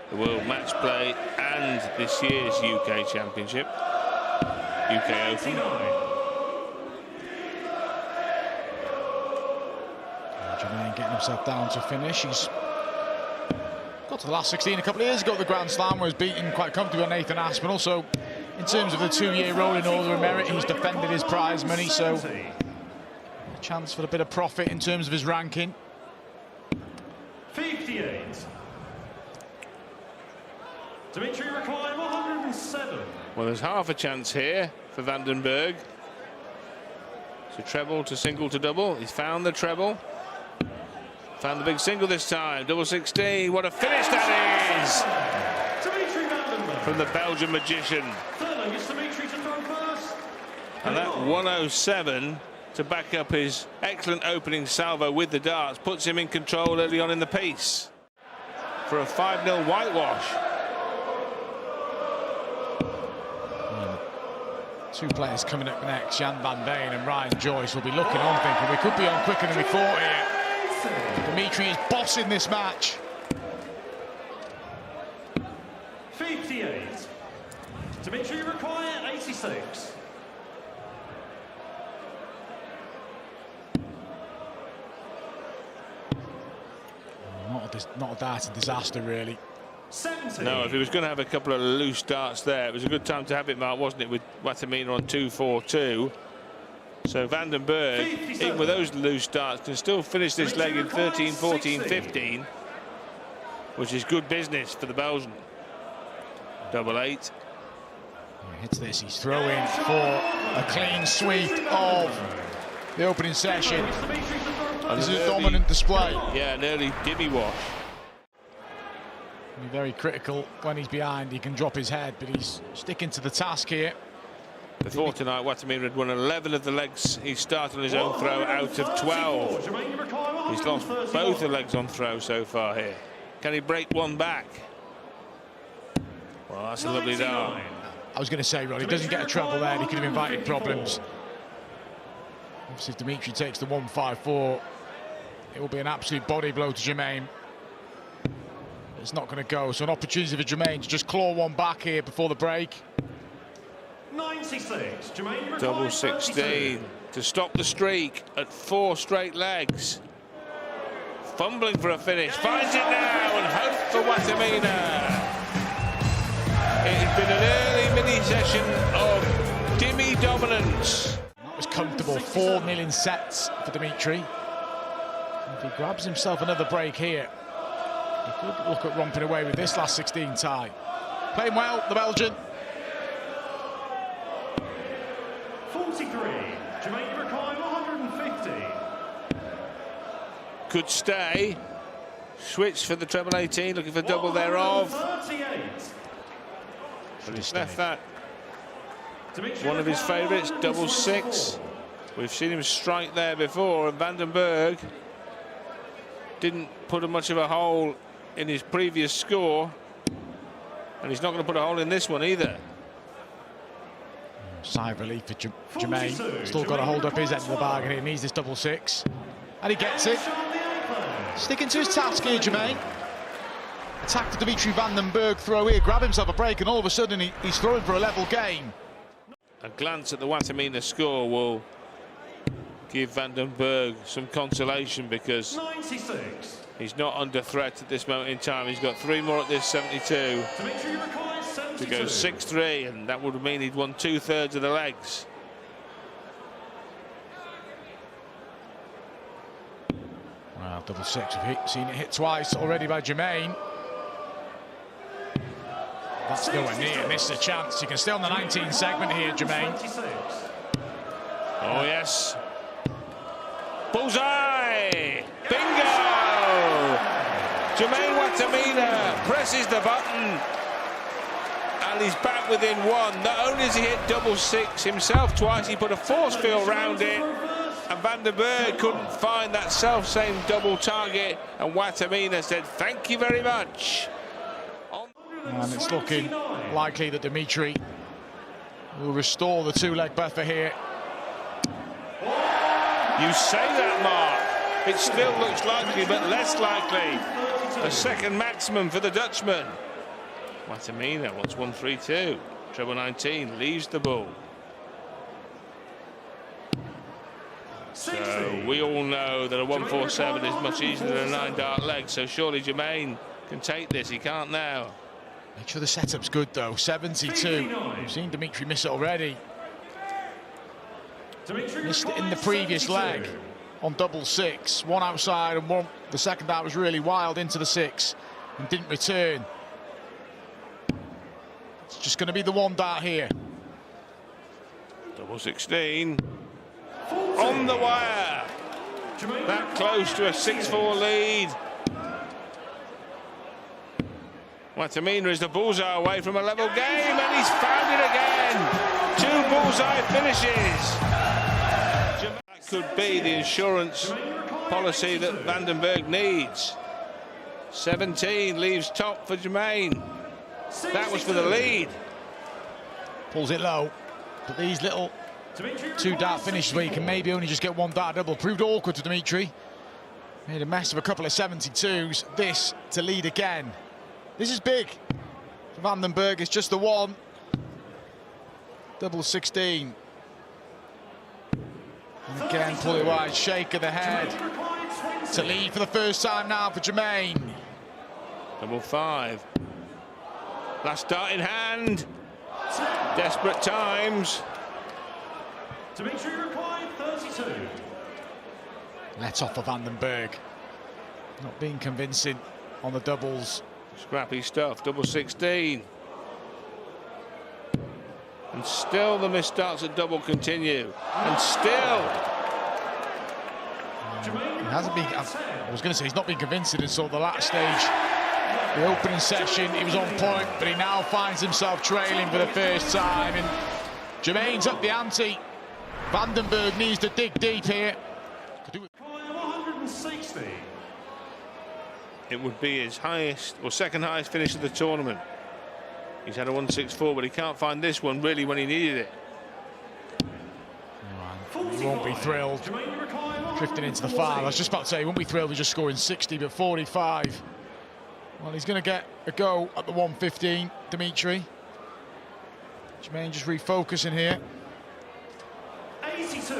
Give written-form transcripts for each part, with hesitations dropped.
the World Match Play and this year's UK Championship, UK Open. Jermaine getting himself down to finish. He's got to the last 16 a couple of years ago at the Grand Slam, where he's beaten quite comfortably on Nathan Aspinall. So in terms of the 2-year rolling order of merit, he's defended his prize money, so a chance for a bit of profit in terms of his ranking. 58. Dimitri required 107. Well, there's half a chance here for Vandenberg. It's a treble to single to double. He's found the treble. Found the big single this time. Double 16. What a finish that is! Dimitri Vandenberg From the Belgian magician. Thurlow gets Dimitri to throw first. And that 107 to back up his excellent opening salvo with the darts puts him in control early on in the piece for a 5-0 whitewash. Two players coming up next, Jan van Veen and Ryan Joyce, will be looking on thinking we could be on quicker than we thought here. Dimitri is bossing this match. 58. Dimitri required 86. Not a darting disaster, really. 70. No, if he was going to have a couple of loose darts there, it was a good time to have it, Mark, wasn't it, with Watamina on 2-4-2. So Vandenberg, even with those loose darts, can still finish this leg in 13, 14, 15, which is good business for the Belgian. Double 8. He hits this, he's throwing for a clean sweep of the opening session. This is a dominant display. Yeah, an early dimmy wash. Be very critical when he's behind. He can drop his head, but he's sticking to the task here. Before tonight, Watamina had won 11 of the legs he started on his own throw out of 12. He's lost both the legs on throw so far here. Can he break one back? Well, that's a lovely dart. I was going to say, Rod, he doesn't get a treble there. He could have invited problems. Obviously, if Dimitri takes the 1-5-4, it will be an absolute body blow to Jermaine. It's not going to go, so an opportunity for Jermaine to just claw one back here before the break. 96. Jermaine Double 16 to stop the streak at 4 straight legs. Fumbling for a finish, finds it now, and hope for Watamina. It has been an early mini-session of dimmy dominance. That was comfortable, 4-0 in sets for Dimitri. If he grabs himself another break here, he could look at romping away with this last 16 tie. Playing well, the Belgian. 43. Jermaine required 150. Could stay. Switch for the treble 18, looking for double thereof. 38. But he's left that. One of his favourites, double 6. We've seen him strike there before, and Vandenberg didn't put much of a hole in his previous score, and he's not going to put a hole in this one either. Sigh of relief for Jermaine. Still got to hold up his end of the bargain here. He needs this double 6, and he gets it. Sticking to his task here, Jermaine. Attack the Dimitri Vandenberg throw here, grab himself a break, and all of a sudden he's throwing for a level game. A glance at the Watamina score will give Vandenberg some consolation, because 96. he's not under threat at this moment in time. He's got 3 more at this 72 to go 6-3, and that would mean he'd won 2/3 of the legs. Well, double 6, we've seen it hit twice already by Jermaine. That's nowhere near, missed a chance. You can stay on the 19 segment here, Jermaine. Oh yes. Bullseye! Bingo! Jermaine Watamina presses the button, and he's back within 1. Not only has he hit double 6 himself twice, he put a force field round it, and Vandenberg couldn't find that self-same double target, and Watamina said thank you very much. And it's looking likely that Dimitri will restore the 2-leg buffer here. You say that, Mark. It still looks likely, but less likely. A second maximum for the Dutchman. Matamina wants 132. Treble 19 leaves the ball. So we all know that a 147 is much easier than a 9 dart leg, so surely Jermaine can take this. He can't now. Make sure the setup's good though. 72. We've seen Dimitri miss it already. Missed it in the previous leg on double 6. One outside and one. The second dart was really wild into the 6 and didn't return. It's just going to be the 1 dart here. Double 16. On the wire. That close to a 6-4 lead. Matamina is the bullseye away from a level game, and he's found it again. 2 bullseye finishes. That could be the insurance policy that Vandenberg needs. 17 leaves top for Jermaine. That was for the lead. Pulls it low, but these little 2 dart finishes where you can maybe only just get 1 dart double proved awkward to Dimitri. Made a mess of a couple of 72s. This to lead again. This is big for Vandenberg. It's just the 1. Double 16. And again, pull it wide, shake of the head. To lead for the first time now for Jermaine. Double 5. Last dart in hand. Desperate times. Dimitri required 32. Let off for Vandenberg. Not being convincing on the doubles. Scrappy stuff. Double 16. And still the missed darts at double continue. And still. He hasn't been. I was going to say he's not been convincing in sort of the last stage. The opening session, he was on point, but he now finds himself trailing for the first time. And Jermaine's up the ante. Vandenberg needs to dig deep here. 160. It would be his highest or second highest finish of the tournament. He's had a 164, but he can't find this one really when he needed it. He won't be thrilled. Drifting into the 5. I was just about to say he won't be thrilled with just scoring 60, but 45. Well, he's going to get a go at the 115, Dimitri. Jermaine just refocusing here. 82.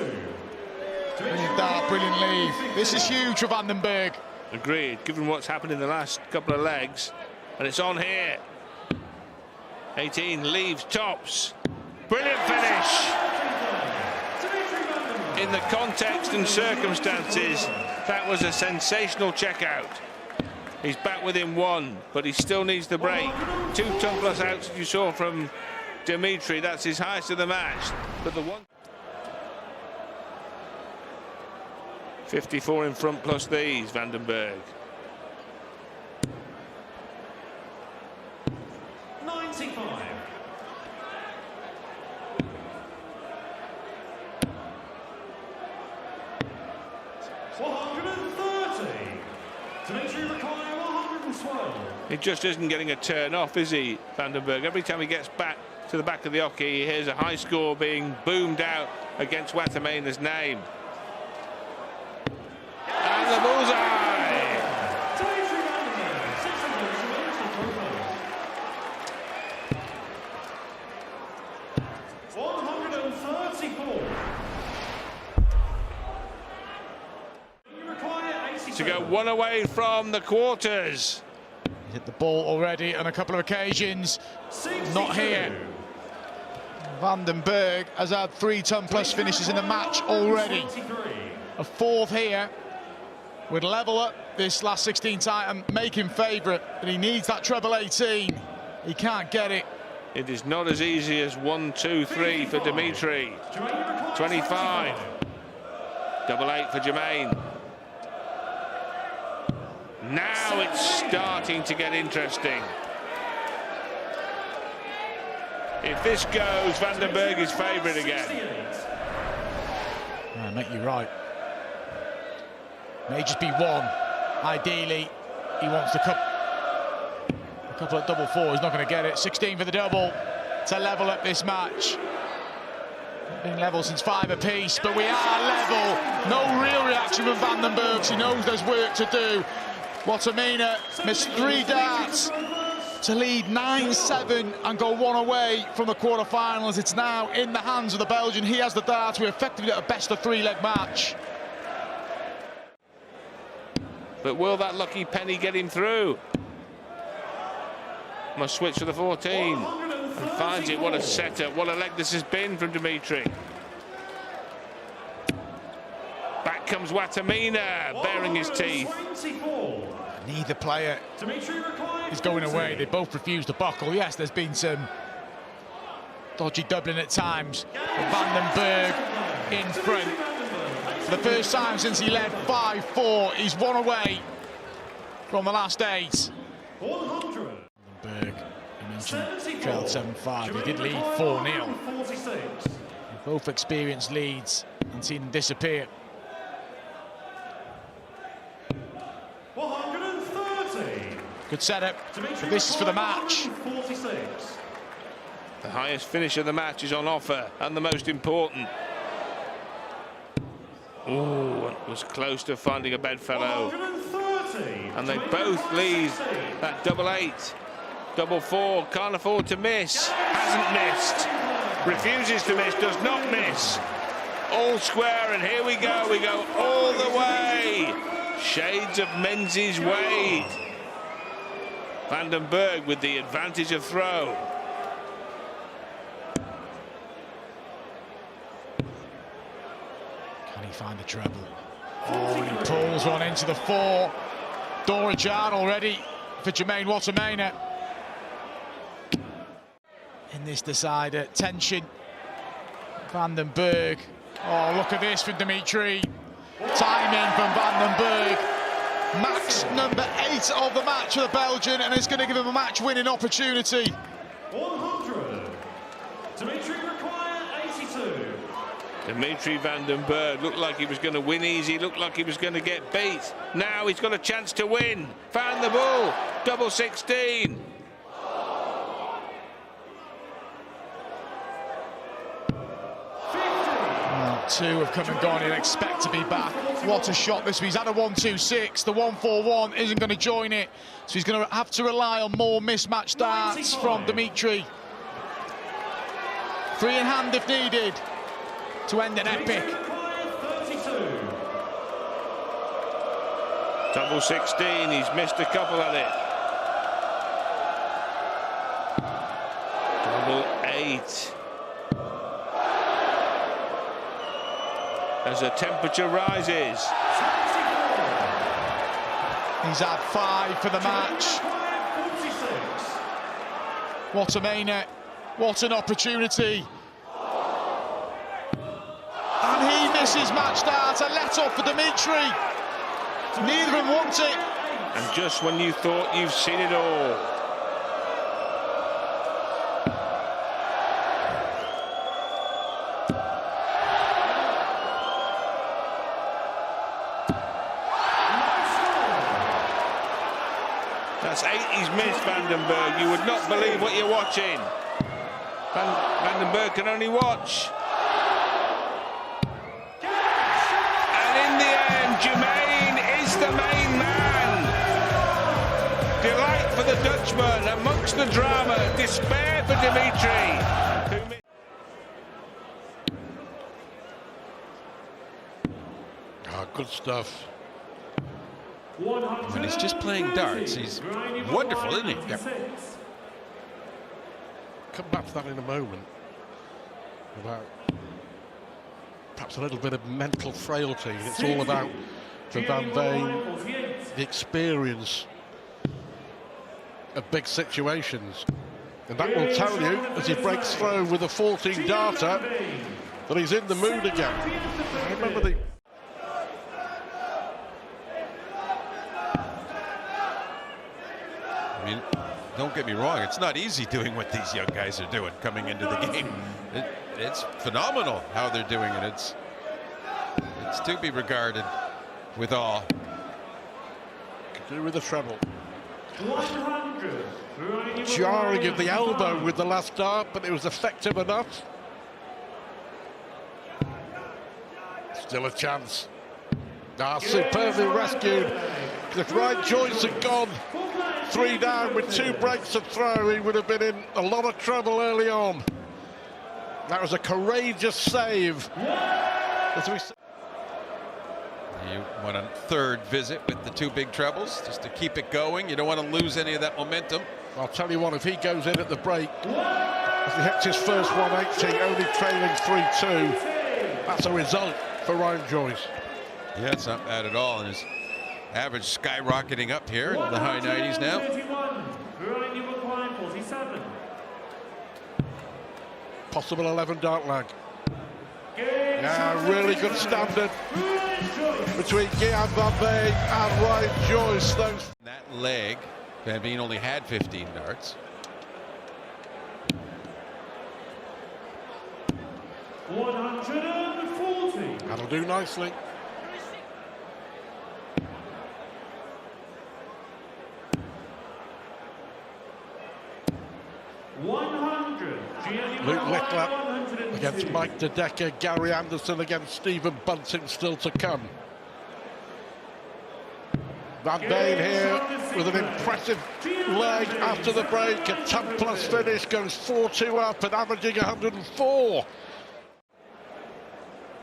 Brilliant dart, brilliant leave. This is huge for Vandenberg. Agreed, given what's happened in the last couple of legs. And it's on here. 18 leaves tops. Brilliant finish. In the context and circumstances, that was a sensational checkout. He's back within 1, but he still needs the break. 2 ton plus outs you saw from Dimitri. That's his highest of the match. But the 1. 54 in front plus these, Vandenberg. 95. Dimitri required 112. He just isn't getting a turn off, is he, Vandenberg? Every time he gets back to the back of the hockey, he hears a high score being boomed out against Watamina's name. And the bullseye! Dimitri Vandenberg, 134. You require 82. To go 1 away from the quarters. He's hit the ball already on a couple of occasions. 62. Not here. Vandenberg has had 3 ton plus finishes in the match already. 23. A 4th here would level up this last 16 time and make him favourite, but he needs that treble 18. He can't get it. It is not as easy as 1, 2, 3 for Dimitri. 25. Double 8 for Jermaine. Now it's starting to get interesting. If this goes, Vandenberg is favourite again. Yeah, mate, you're right. May just be 1. Ideally, he wants a couple of double 4. He's not going to get it. 16 for the double to level up this match. Not been level since 5 apiece, but we are level. No real reaction from Vandenberg. He knows there's work to do. Watamina missed 3 darts. to lead 9-7 and go one away from the quarter-finals. It's now in the hands of the Belgian. He has the darts. We're effectively at a best-of-3-leg match. But will that lucky penny get him through? Must switch to the 14 and finds it. What a setup, what a leg this has been from Dimitri. Back comes Watamina, baring his teeth. Neither player is going away. They both refuse to buckle. Yes, there's been some dodgy doubling at times. But Van den Berg in front. For the first time since he led 5-4, he's one away from the last 8. Berg, you mentioned, trailed 7-5. He did lead 4-0. Both experienced leads and seen them disappear. 130. Good setup, but this is for the match. 46. The highest finish of the match is on offer, and the most important. Oh, it was close to finding a bedfellow. 130. And they both lead that 8-8. 4-4, can't afford to miss. Hasn't missed. Refuses to miss, does not miss. All square, and here we go all the way. Shades of Menzies Wade. Van den Berg with the advantage of throw. Can he find the treble? Oh, and he pulls one into the 4. Dorijan already for Jermaine Watamena. In this decider, tension. Van den Berg. Oh, look at this for Dimitri. Timing from Van den Berg. Max number 8 of the match for the Belgian, and it's going to give him a match-winning opportunity. 100. Dimitri require 82. Dimitri Van den Berg looked like he was going to win easy, looked like he was going to get beat. Now he's got a chance to win. Found the ball, 16. Two have come and gone. He'll expect to be back. What a shot this. He's had a 1-2-6. The 1-4-1 isn't going to join it, so he's going to have to rely on more mismatched darts from Dimitri. 3 in hand if needed to end an epic. 16. He's missed a couple at it. 8. As the temperature rises. He's had 5 for the match. Watamena, what an opportunity. And he misses match start. A let off for Dimitri. Neither of them want it. And just when you thought you've seen it all. That's 8 he's missed, Van den Berg. You would not believe what you're watching. Van den Berg can only watch. And in the end, Jermaine is the main man. Delight for the Dutchman amongst the drama. Despair for Dimitri. Good stuff. When he's just playing darts, he's wonderful, isn't he? Yep. Come back to that in a moment. About perhaps a little bit of mental frailty. It's all about for Van Veen, the experience of big situations. And that will tell you, as he breaks through with a 14 darter, that he's in the mood again. I remember the... I mean, don't get me wrong, it's not easy doing what these young guys are doing coming into the game. It's phenomenal how they're doing it. It's to be regarded with awe. Could do with the treble. Jarring of the elbow with the last dart, but it was effective enough. Still a chance. Superbly rescued. The right joints are gone. 3 down with 2 breaks to throw. He would have been in a lot of trouble early on. That was a courageous save. As we said. You want a third visit with the 2 big trebles just to keep it going. You don't want to lose any of that momentum. I'll tell you what, if he goes in at the break, if he hits his first 180, only trailing 3-2, that's a result for Ryan Joyce. Yeah, it's not bad at all, and his average skyrocketing up here in the high 90s now. Possible 11 dart lag. Yeah, really good standard between Guillaume Van Veen and Ryan Joyce. That leg, Van Veen only had 15 darts. 140. That'll do nicely. Luke Licklap against Mike De Decker, Gary Anderson against Stephen Bunting still to come. Van Veen here with an impressive leg after the break. A 10+ finish, goes 4-2 up and averaging 104.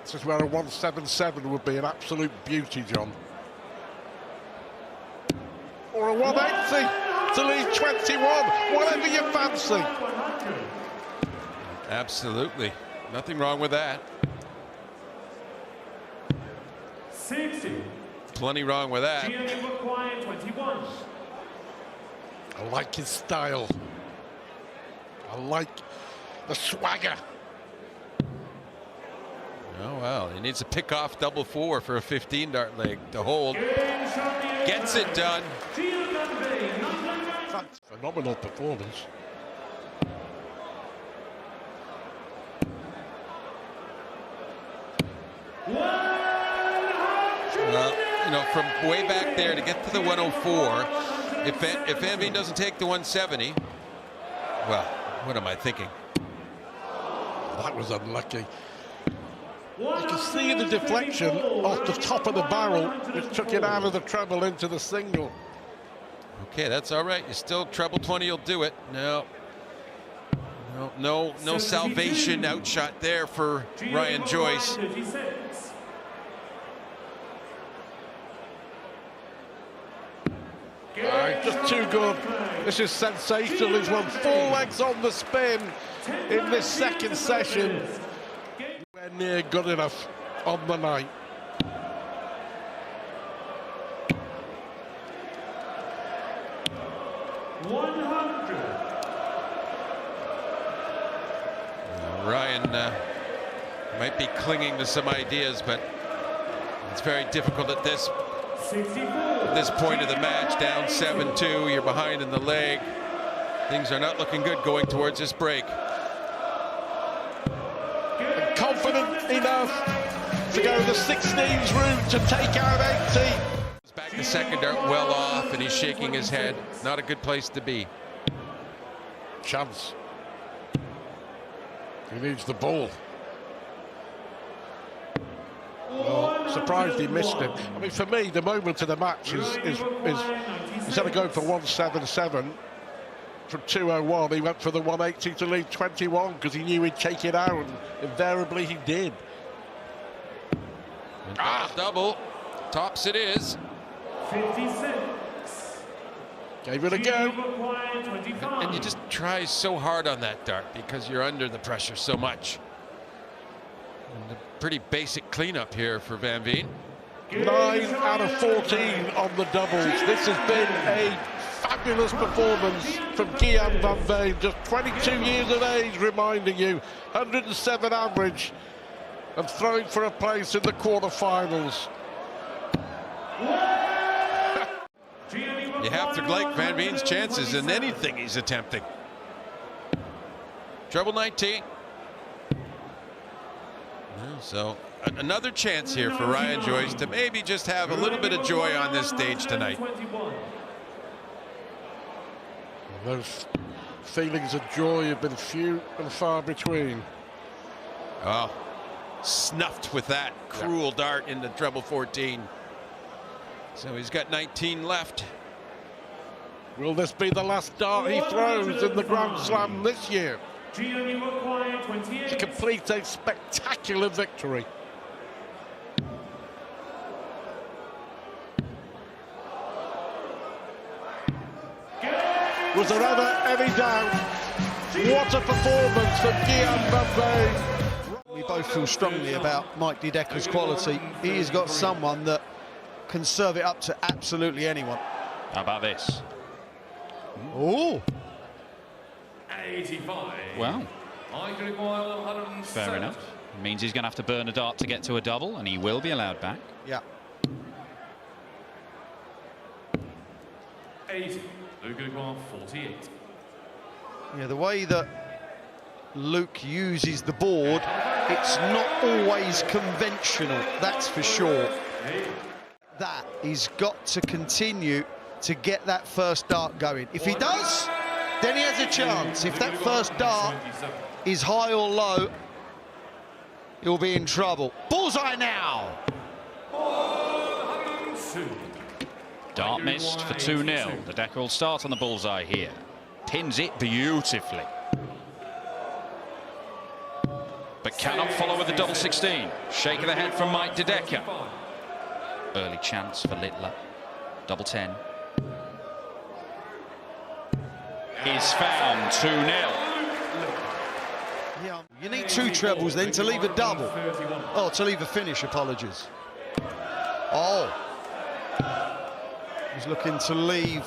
This is where a 177 would be an absolute beauty, John. Or a 180 to leave 21, whatever you fancy. Absolutely. Nothing wrong with that. 60. Plenty wrong with that. 21. I like his style. I like the swagger. Oh, well, he needs to pick off double 4 for a 15 dart leg to hold. Gets it done. That's a phenomenal performance. Well, you know, from way back there to get to the 104, if Van Veen doesn't take the 170, well, what am I thinking? That was unlucky. You can see the deflection off the top of the barrel, which took it out of the treble into the single. Okay, that's all right. You still treble 20, you'll do it. No salvation outshot there for Ryan Joyce. Just too good. This is sensational. He's won 4 legs on the spin in this second session. Nowhere near good enough on the night. Ryan might be clinging to some ideas, but it's very difficult at this point of the match. Down 7-2, you're behind in the leg. Things are not looking good going towards this break. And confident enough to go the 16s route to take out 80. Back the second dart well off, and he's shaking his head. Not a good place to be. Chance. He needs the ball. Well, surprised he missed it. I mean, for me, the moment of the match is instead of going for 177 from 201, he went for the 180 to leave 21 because he knew he'd take it out, and invariably he did. Double. Tops it is. 56. Gave it a go. And you just try so hard on that dart because you're under the pressure so much. And a pretty basic cleanup here for Van Veen. 9 out of 14 on the doubles. This has been a fabulous performance from Guillaume Van Veen, just 22 years of age, reminding you, 107 average and throwing for a place in the quarterfinals. You have to like Van Veen's chances in anything he's attempting. Treble 19. So another chance here for Ryan Joyce to maybe just have a little bit of joy on this stage tonight. Those feelings of joy have been few and far between. Oh, snuffed with that cruel dart into treble 14. So he's got 19 left. Will this be the last dart he throws in the Grand Slam this year? To complete a spectacular victory. Was there ever any doubt? What a performance from Guillaume Van Veen. We both feel strongly about Mike Didecker's quality. He has got someone that can serve it up to absolutely anyone. How about this? Oh, 85. Well, fair enough. Means he's going to have to burn a dart to get to a double, and he will be allowed back. yeah. 80. Luke 48. Yeah, the way that Luke uses the board, it's not always conventional, that's for sure. That he's got to continue to get that first dart going. If he does, then he has a chance. If that first dart is high or low, he'll be in trouble. Bullseye now! Dart missed for 2-0. The Decker will start on the bullseye here. Pins it beautifully. But cannot follow with the double 16. Shake of the head from Mike Decker. Early chance for Littler. Double 10. Is found 2-0. Yeah, you need 2 trebles then to leave a double. Oh, to leave a finish, apologies. Oh. He's looking to leave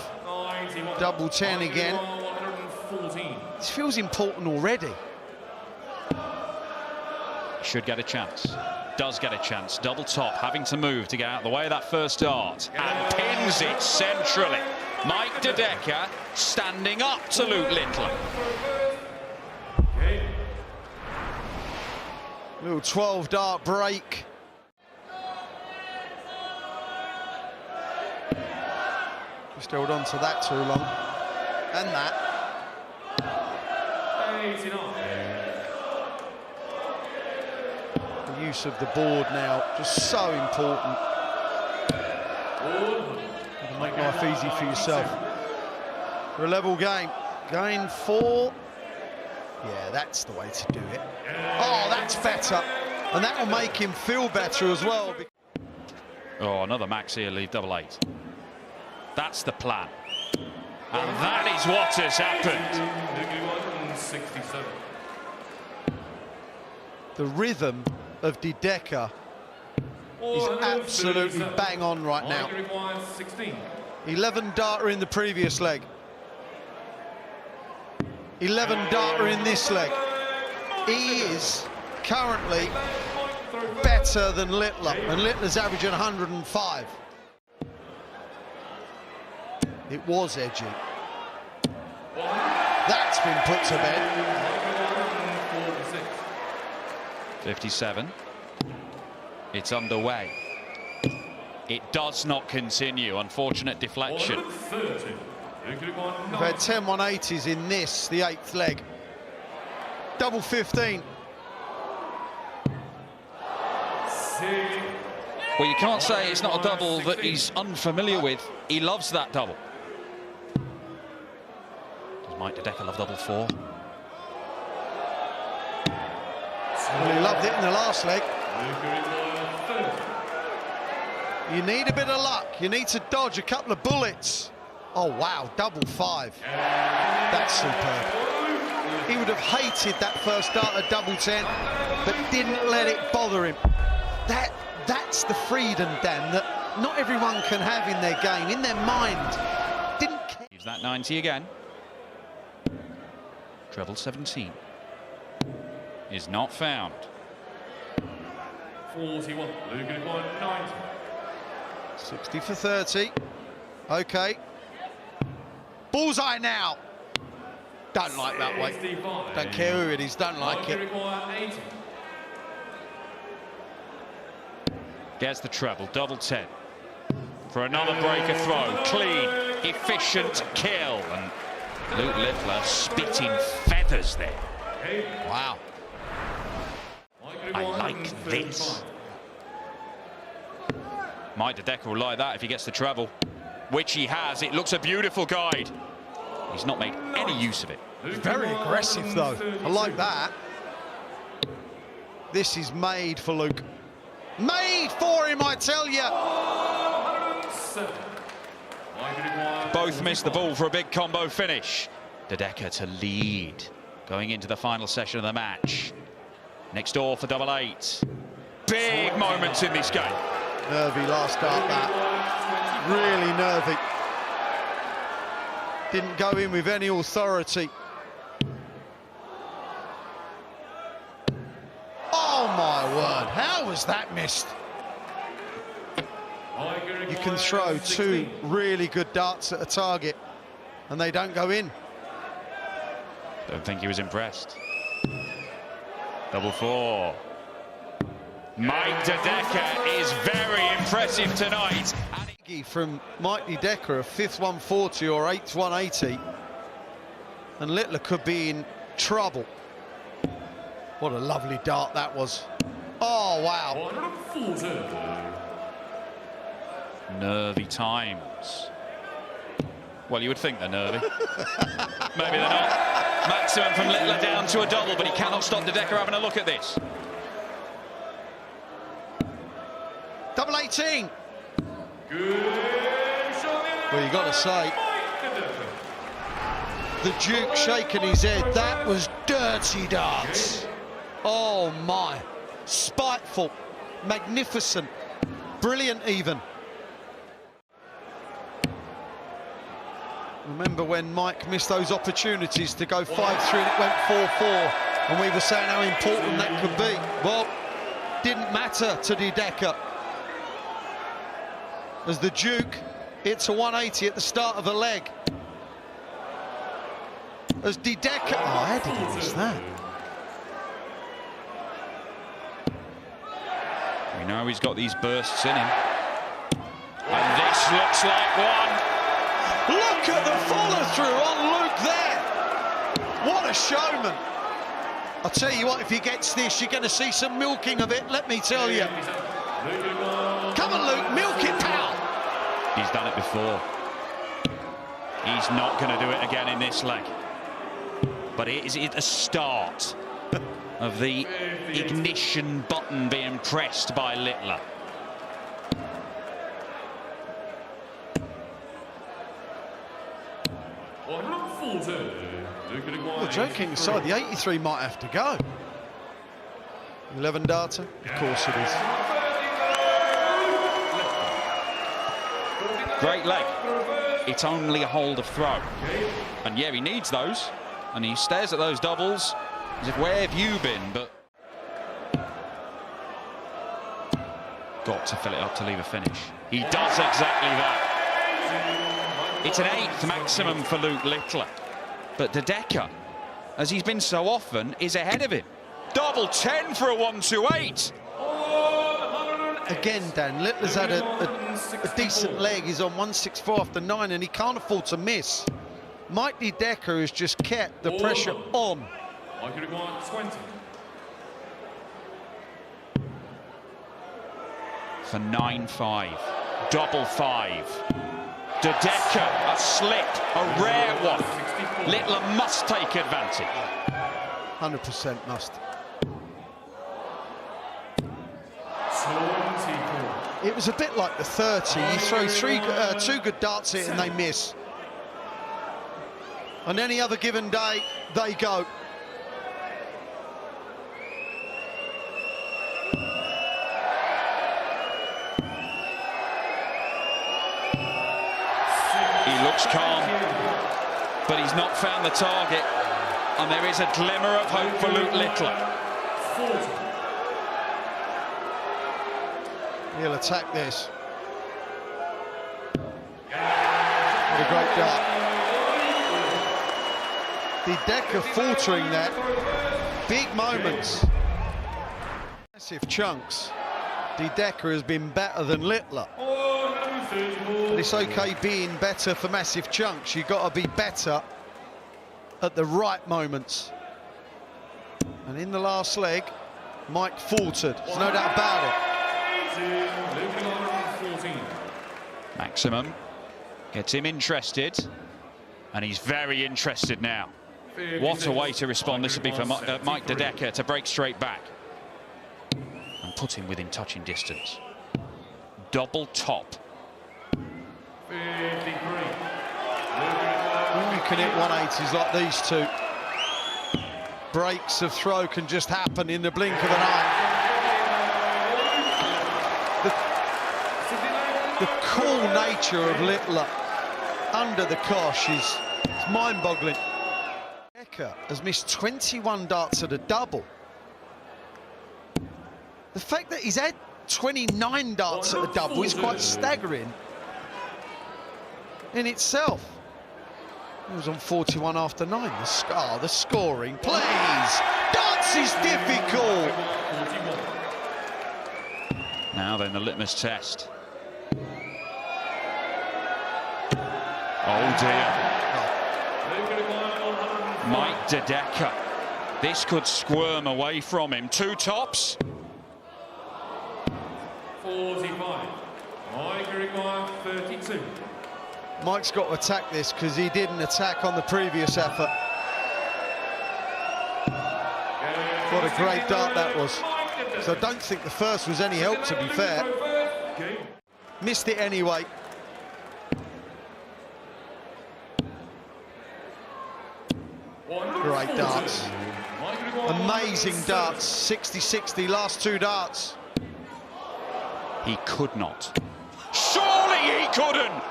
double 10 again. This feels important already. Should get a chance. Does get a chance. Double top, having to move to get out of the way of that first dart. And pins it centrally. Mike Decker standing up to Luke Littler. Little 12 dart break. Just held on to that too long. And that. 89. The use of the board now, just so important. To make life easy for yourself. For a level game. Game 4. Yeah, that's the way to do it. Oh, that's better. And that will make him feel better as well. Oh, another max here, leave double 8. That's the plan. And that is what has happened. 67. The rhythm of Decker is absolutely bang on right now. 11 darter in the previous leg. 11 darter in this leg. He is currently better than Littler, and Littler's averaging 105. It was edgy. That's been put to bed. 57. It's underway. It does not continue. Unfortunate deflection. We've had 10 180s in this, the 8th leg. Double 15. Well, you can't say it's not a double that he's unfamiliar with. He loves that double. Does Mike Decker love double 4? Well, he loved it in the last leg. You need a bit of luck. You need to dodge a couple of bullets. Oh, wow, double 5. That's superb. He would have hated that first dart at double 10, but didn't let it bother him. That's the freedom, Dan, that not everyone can have in their game, in their mind. Didn't care. Leaves that 90 again. Treble 17. Is not found. 41. Luke 90. 60 for 30. Okay. Bullseye now. Don't like that way. Don't care who it is, don't like it. Gets the treble, double 10. For another breaker throw. Clean, efficient kill. And Luke Littler spitting feathers there. Wow. I like this. Mike Decker will like that if he gets the treble. which he has. It looks a beautiful guide. He's not made any use of it. Very aggressive, though. I like that. This is made for Luke. Made for him, I tell you. Both missed the ball for a big combo finish. De Decker to lead going into the final session of the match. Next door for double 8. Big moments in this game. Nervy last start, that. Really nervy. Didn't go in with any authority. Oh my word, how was that missed? You can throw 2 really good darts at a target and they don't go in. Don't think he was impressed. Double 4. Mike De Decker is very impressive tonight. From Mike De Decker, a 5th 140 or 8th 180, and Littler could be in trouble. What a lovely dart that was. Oh, wow. Nervy times. Well, you would think they're nervy. Maybe they're not. Maximum from Littler down to a double, but he cannot stop De Decker having a look at this. Double 18. Well, you got to say, the Duke shaking his head. That was dirty darts. Oh my, spiteful, magnificent, brilliant even. Remember when Mike missed those opportunities to go 5-3 and it went 4-4, and we were saying how important that could be. Well, didn't matter to De Decker. As the Duke hits a 180 at the start of a leg. As De Decker... Oh, how did he miss that? We know he's got these bursts in him. And this looks like one. Look at the follow-through on Luke there. What a showman. I'll tell you what, if he gets this, you're going to see some milking of it, let me tell you. Come on, Luke, milk it, pal. He's done it before. He's not going to do it again in this leg. But it is a start of the ignition button being pressed by Littler. Well, joking aside, the 83 might have to go. 11 darter, of course it is. Great leg. It's only a hold of throw. And yeah, he needs those. And he stares at those doubles as if, where have you been? But got to fill it up to leave a finish. He does exactly that. It's an 8th maximum for Luke Littler. But De Decker, as he's been so often, is ahead of him. Double 10 for a 128. Again, Dan, Littler's had a decent leg. He's on 164 after 9, and he can't afford to miss. Mike De Decker has just kept the pressure on. For 9-5. Double 5. De Decker, a slip, a rare one. Littler must take advantage. 100% must. It was a bit like the 30. You throw 2 good darts at it and they miss. On any other given day, they go. He looks calm, but he's not found the target. And there is a glimmer of hope for Luke Littler. He'll attack this. What a great dart. De Decker faltering there. Big moments. Massive chunks. De Decker has been better than Littler. But it's okay being better for massive chunks. You've got to be better at the right moments. And in the last leg, Mike faltered. There's no doubt about it. Maximum Gets him interested, and he's very interested now. What a way to respond this would be for Mike De Decker to break straight back and put him within touching distance. Double top. 53. When you can hit 180s like these two, breaks of throw can just happen in the blink of an eye. The cool nature of Littler under the cosh is mind-boggling. Decker has missed 21 darts at a double. The fact that he's had 29 darts at a double is quite staggering in itself. He was on 41 after 9. The scoring, please. Darts is difficult. Now then, the litmus test. Oh dear. Mike De Decker. This could squirm away from him. Two tops. 45. Mike requires 32. Mike's got to attack this because he didn't attack on the previous effort. What a great dart that was. So I don't think the first was any help, to be fair. Missed it anyway. Great darts. Amazing darts. 60-60, last two darts. He could not. Surely he couldn't!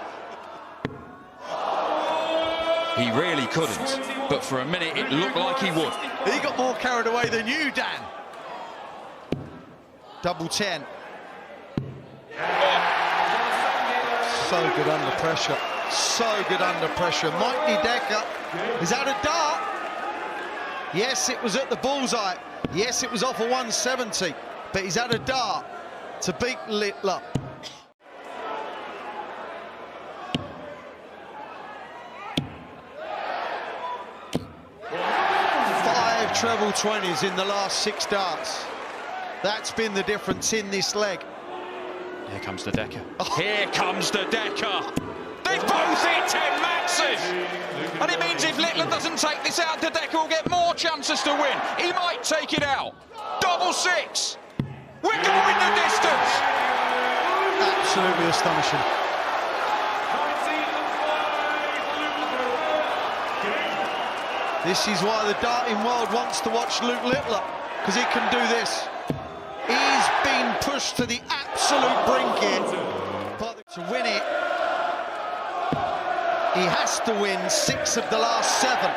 He really couldn't, but for a minute it looked like he would. He got more carried away than you, Dan. Double 10. So good under pressure. So good under pressure. Mike De Decker is out a dart. Yes, it was at the bullseye. Yes, it was off a 170, but he's had a dart to beat Littler. Five treble 20s in the last 6 darts. That's been the difference in this leg. Here comes De Decker. Oh. Here comes De Decker. They both hit 10 maxes. And it means if Littler doesn't take this out, De Decker will get more chances to win. He might take it out. Double 6. We're going the distance. Absolutely astonishing. This is why the darting world wants to watch Luke Littler, because he can do this. He's been pushed to the absolute brink here. But to win it, he has to win 6 of the last 7.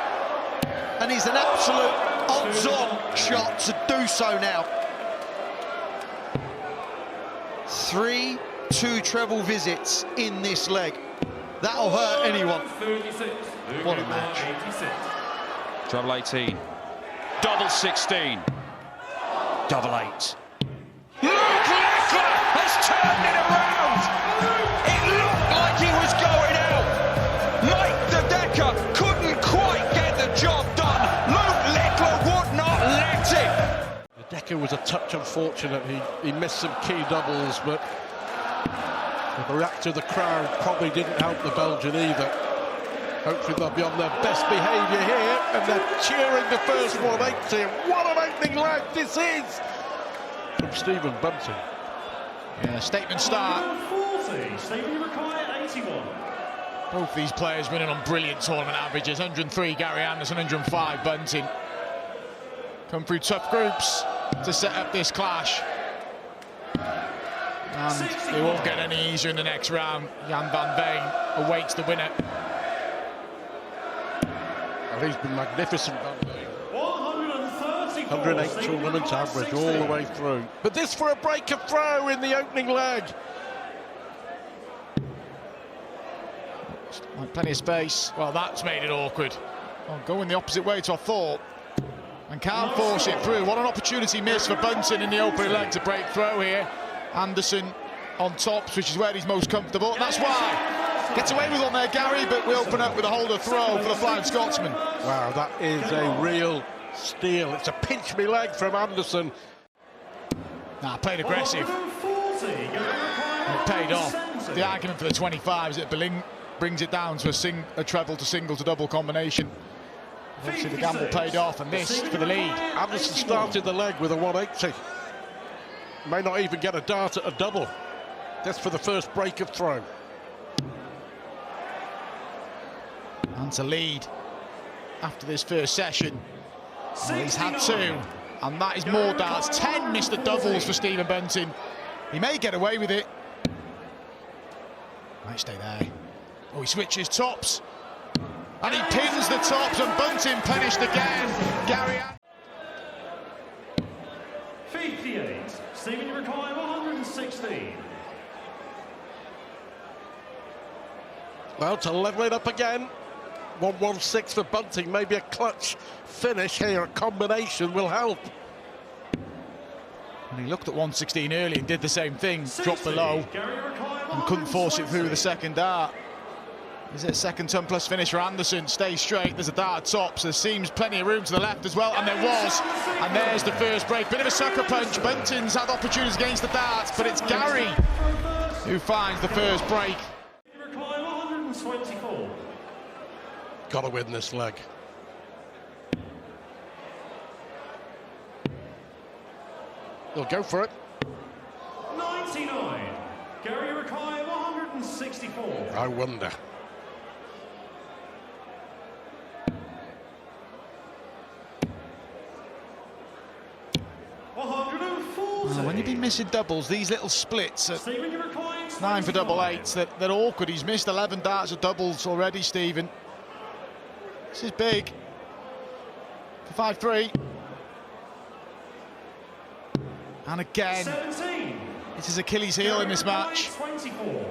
And he's an absolute odds-on shot to do so now. 3 2-treble visits in this leg. That'll hurt anyone. What a match. Treble 18. Double 16. Double 8. Luke Littler has turned it around. It looked like he was going out. Mike De Decker couldn't quite get the job done. Luke Littler would not let him. De Decker was a touch unfortunate. He missed some key doubles, but the reaction of the crowd probably didn't help the Belgian either. Hopefully they'll be on their best behaviour here, and they're cheering the first 180. What an opening leg this is! From Stephen Bunting. Yeah, statement start. 40. Stephen required 81. Both these players winning on brilliant tournament averages. 103 Gary Anderson, 105 Bunting. Come through tough groups to set up this clash. And they won't get any easier in the next round. Jan van Veen awaits the winner. And he's been magnificent, Van Veen. 134. 108 tournament average all the way through. But this for a break of throw in the opening leg. Plenty of space. Well, that's made it awkward. Oh, going the opposite way to I thought. And can't force it through. What an opportunity missed for Bunting in the opening leg to break throw here. Anderson on tops, which is where he's most comfortable. And that's why. Gets away with one there, Gary, but we open up with a holder throw for the Flying Scotsman. Wow, that is a real steal. It's a pinch me leg from Anderson. Played aggressive. It paid off. The argument for the 25 is that brings it down to a treble to single to double combination. Obviously the gamble paid off, and this for the lead. Anderson started the leg with a 180. May not even get a dart at a double. That's for the first break of throw. And to lead after this first session. Well, he's had 2, and that is more darts. 10 Mr. Doubles for Stephen Bunting. He may get away with it. Might stay there. Oh, he switches tops. And he pins the tops, and Bunting punished again. Gary. 58. Stephen, you require 116. Well, to level it up again. 116 for Bunting. Maybe a clutch finish here. A combination will help. And he looked at 116 early and did the same thing. Dropped below and couldn't force it through with the second dart. Is it a second ton plus finish for Anderson? Stays straight. There's a dart at top, so there seems plenty of room to the left as well, and there was. And there's the first break. Bit of a sucker punch. Bunting's had opportunities against the darts, but it's Gary who finds the first break. Require 124. Got to win this leg. They'll go for it. 99. Gary, you require 164. I wonder. When you've been missing doubles, these little splits at 9 for double eights, they're awkward. He's missed 11 darts of doubles already, Stephen. This is big. For 5-3. And again, 17. it's his Achilles heel in this match. 24.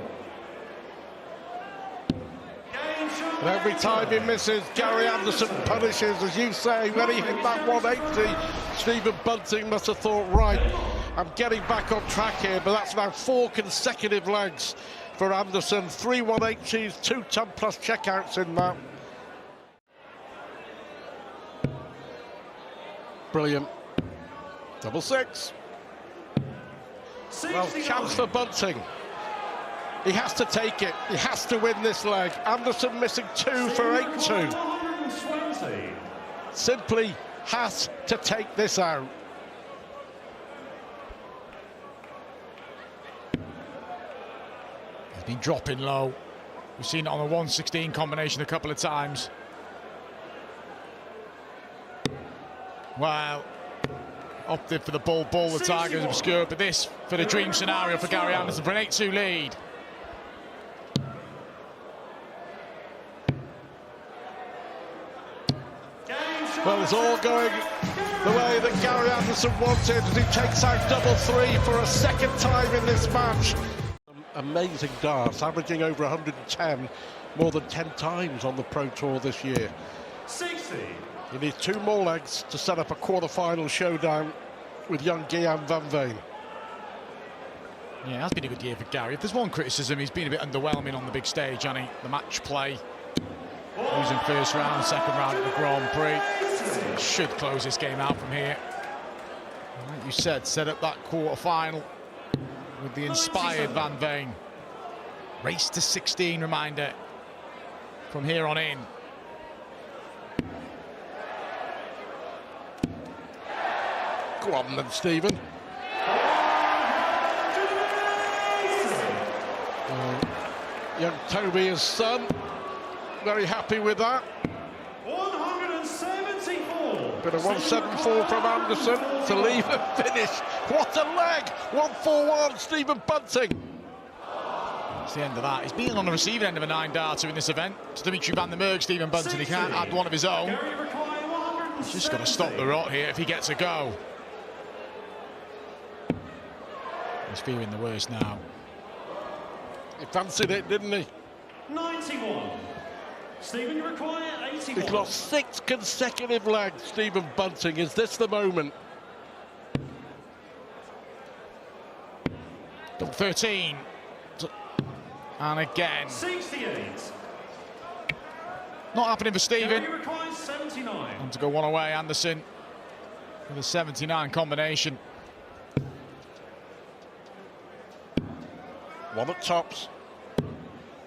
And every time he misses, Gary Anderson punishes, as you say. When he hit that 180, Stephen Bunting must have thought, right, I'm getting back on track here, but that's now 4 consecutive legs for Anderson. 3 180s, 2 ton plus checkouts in that. Brilliant. Double 6. Well, chance for Bunting. He has to take it. He has to win this leg. Anderson missing 2 for 8-2. Simply has to take this out. He's been dropping low. We've seen it on the 116 combination a couple of times. Well, opted for the ball, the target is obscure, but this for the dream scenario for Gary Anderson for an 8-2 lead. Well, it's all going the way that Gary Anderson wanted as he takes out double 3 for a second time in this match. Amazing darts, averaging over 110, more than 10 times on the Pro Tour this year. 60. He needs 2 more legs to set up a quarter-final showdown with young Guillaume Van Veen. Yeah, it has been a good year for Gary. If there's one criticism, he's been a bit underwhelming on the big stage, hasn't he? The match play, losing first round, second round at the Grand Prix. Should close this game out from here. Like you said, set up that quarter-final with the inspired Van Veen. Race to 16, reminder, from here on in. Go on then, Stephen. Young Toby, his son, very happy with that. 174. Bit of 174 from Anderson to leave a finish. What a leg! 141, Stephen Bunting. That's the end of that. He's been on the receiving end of a 9-darter in this event. It's Dimitri van der Merg, Stephen Bunting. He can't add one of his own. He's just got to stop the rot here if he gets a go. He's fearing the worst now. He fancied it, didn't he? 91. Stephen, you require 81. He's lost 6 consecutive legs, Stephen Bunting. Is this the moment? Double 13. And again. 68. Not happening for Stephen. Gary requires 79. And to go one away, Anderson with a 79 combination. One at tops.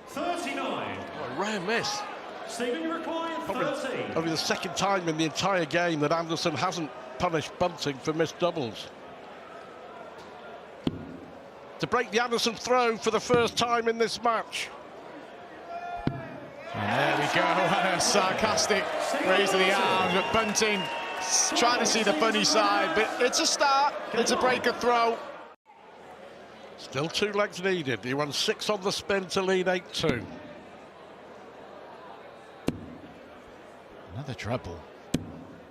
39. rare miss. Stephen, you require 30. Only the second time in the entire game that Anderson hasn't punished Bunting for missed doubles. To break the Anderson throw for the first time in this match. And there we go, and a sarcastic raise of the arms, but Bunting trying to see the funny side, but it's a start, it's a breaker throw. Still 2 legs needed. He won 6 on the spin to lead 8-2. Another treble.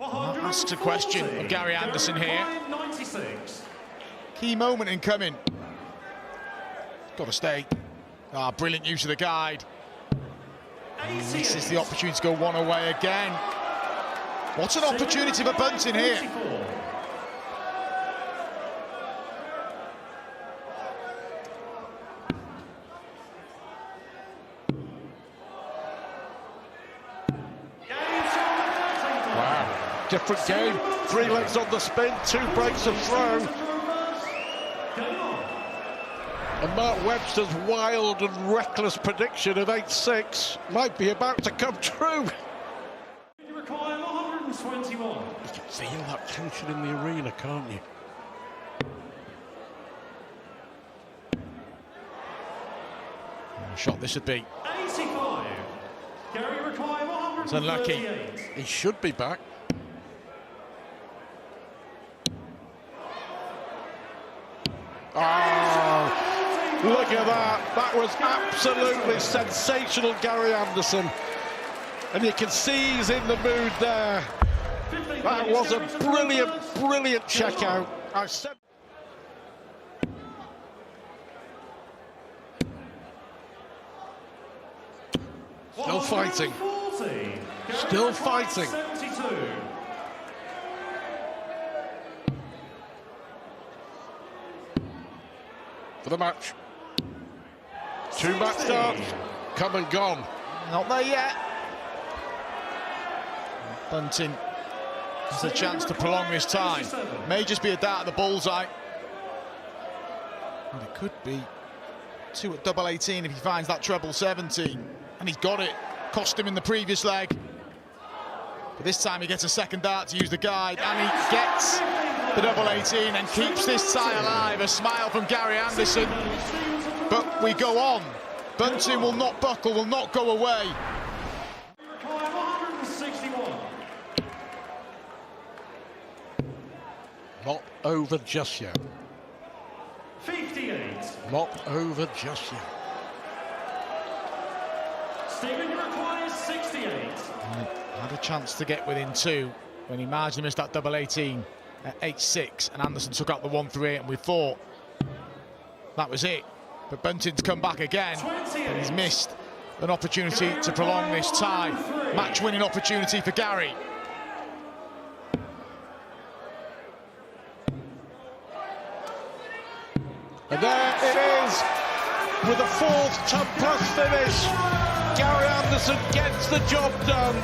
That asks a question of Gary Anderson here. 96. Key moment in coming. Got to stay. Ah, brilliant use of the guide. And this is the opportunity to go one away again. What an opportunity for Bunting here. Wow, different game. 3 legs on the spin, 2 breaks of throw. And Mark Webster's wild and reckless prediction of 8-6 might be about to come true. You require 121. You can feel that tension in the arena, can't you? What a shot this would be. 85. Gary require 138. It's unlucky. He should be back. Oh, look at that. That was absolutely sensational, Gary Anderson. And you can see he's in the mood there. That was a brilliant, brilliant checkout. I've said. Still fighting. Still fighting. 72. For the match. 2 match starts, come and gone. Not there yet. Bunting has a chance to prolong this tie. May just be a dart at the bullseye. And it could be 2 at double 18 if he finds that treble 17. And he's got it. Cost him in the previous leg. But this time he gets a second dart to use the guide, and he gets the double 18 and keeps this tie alive. A smile from Gary Anderson. But we go on. Bunting will not buckle, will not go away. Require 161. Not over just yet. 58. Not over just yet. Stephen, you require 68. Had a chance to get within 2 when he marginally missed that double 18 at 8-6, and Anderson took out the 1-3-8, and we thought that was it. But Bunting's come back again, and he's missed an opportunity to prolong this tie. Match-winning opportunity for Gary. And there it is, with a 4th 10+ finish. Gary Anderson gets the job done.